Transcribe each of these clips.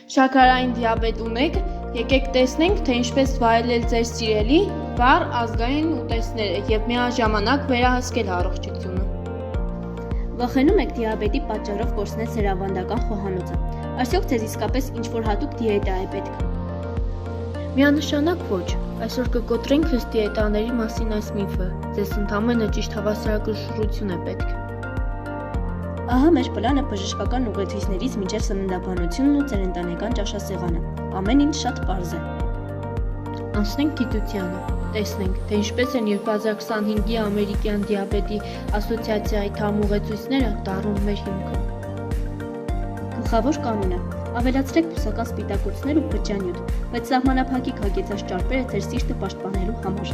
Շաքարային դիաբետ ունեք, եկեք տեսնենք, թե ինչպես վայելել ձեր սիրելի վառ ազգային ուտեստները և միաժամանակ վերահսկել առողջությունը։ Վախենում եք դիաբետի պատճառով կորցնել ձեր ավանդական խոհանոցը։ Արդյոք ձեզ իսկապես ինչ-որ հատուկ դիետա է պետք։ Միանշանակ ոչ, այսօր կկոտրենք հենց դիետաների մասին այս միֆը, ձեզ ընդամենը ճիշտ հավասարակշռություն է պետք։ Ահա մեր պլանը բժշկական ուղեցույցներից մինչև սննդաբանությունն ու ձեր ընտանեկան ճաշասեղանը։ Ամեն ինչ շատ պարզ է։ Անցնենք գիտությանը, տեսնենք, թե ինչպես են 2025-ի ամերիկյան դիաբետի ասոցիացիայի թամ ուղեցույցները դառնում մեր հիմքը։ Գլխավոր կանոնը՝ ավելացրեք բուսական սպիտակուցներ ու բջջանյութ, բայց սահմանափակեք հագեցած ճարպերը ձեր սիրտը պաշտպանելու համար։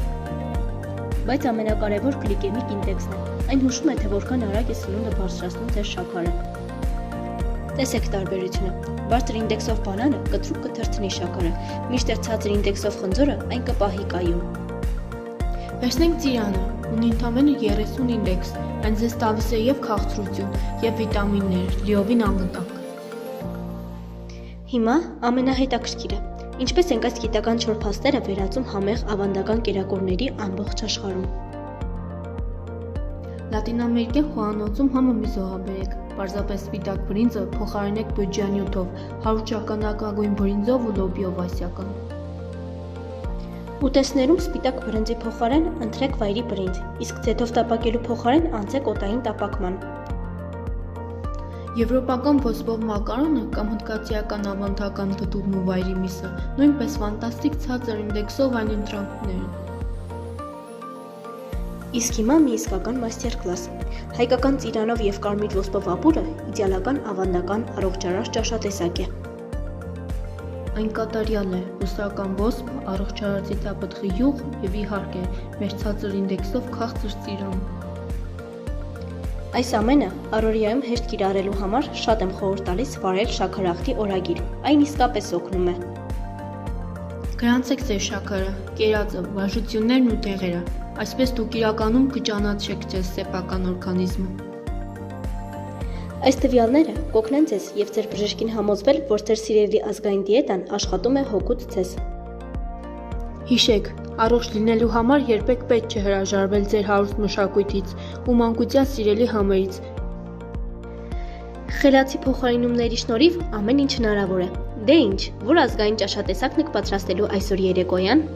Բայց ամենակարևոր գլիկեմիկ ինդեքսն է, այն հուշում է, թե որքան արագ է սնունդը բարձրացնում ձեր շաքարը։ Տեսեք տարբերությունը, բարձր ինդեքսով բանանը կտրուկ կթրթնի շաքարը, մինչդեռ ցածր ինդեքսով խնձորը այն կպահի կայուն։ Տեսնենք ծիրանը, ունի ընդամենը 30 ինդեքս, այն ձեզ տալիս է և քաղցրություն, և վիտամիններ, լիովին անվտանգ։ Հիմա ամենահետաքրքիրը, ինչպես ենք այս գիտական չոր փաստերը վերածում համեղ ավանդական կերակուրների ամբողջ աշխարհում։ Լատինամերիկյան խոհանոցում համը մի զոհաբերեք, պարզապես սպիտակ բրինձը փոխարինեք բջջանյութով, 100 ճականակագույն բրինձով ու լոբիով ասյական։ Ուտեստներում սպիտակ բրինձի փոխարեն ընտրեք վայրի բրինձ, իսկ ձեթով տապակելու փոխարեն անցեք օդային տապակման։ Եվրոպական ոսպով մակարոնը կամ հնդկացիական ավանդական դդումն ու վայրի միսը նույնպես ֆանտաստիկ ցածր ինդեքսով այն ընտրանքներ են։ Իսկ հիմա մի իսկական մաստեր-կլաս։ Հայկական ծիրանով և կարմիր ոսպով ապուրը իդեալական ավանդական առողջարար ճաշատեսակ է։ Այն կատարյալ է, ռուսական ոսպ, առողջարար ծիծապտղի յուղ և իհարկե մեր ցածր ինդեքսով քաղցր ծիրան։ Այս ամենը առօրյայում հեշտ կիրառելու համար շատ եմ խորհուրդ տալիս վարել շաքարախտի օրագիր, այն իսկապես օգնում է։ Գրանցեք ձեր շաքարը, կերածը, վարժություններն ու դեղերը, այսպես դուք իրականում կճանաչեք ձեր սեփական օրգանիզմը։ Այս տվյալները կօգնեն ձեզ և ձեր բժշկին համոզվել, որ ձեր սիրելի ազգային դիետան աշխատում է հօգուտ ձեզ։ Հիշեք, առողջ լինելու համար երբեք պետք չէ հրաժարվել ձեր հարուստ մշակույթից ու մանկության սիրելի համերից։ Խելացի փոխարինումների շնորհիվ ամեն ինչ հնարավոր է։ Դե ինչ, որ ազգային ճաշատեսակն եք պատրաստելու այսօր երեկոյան։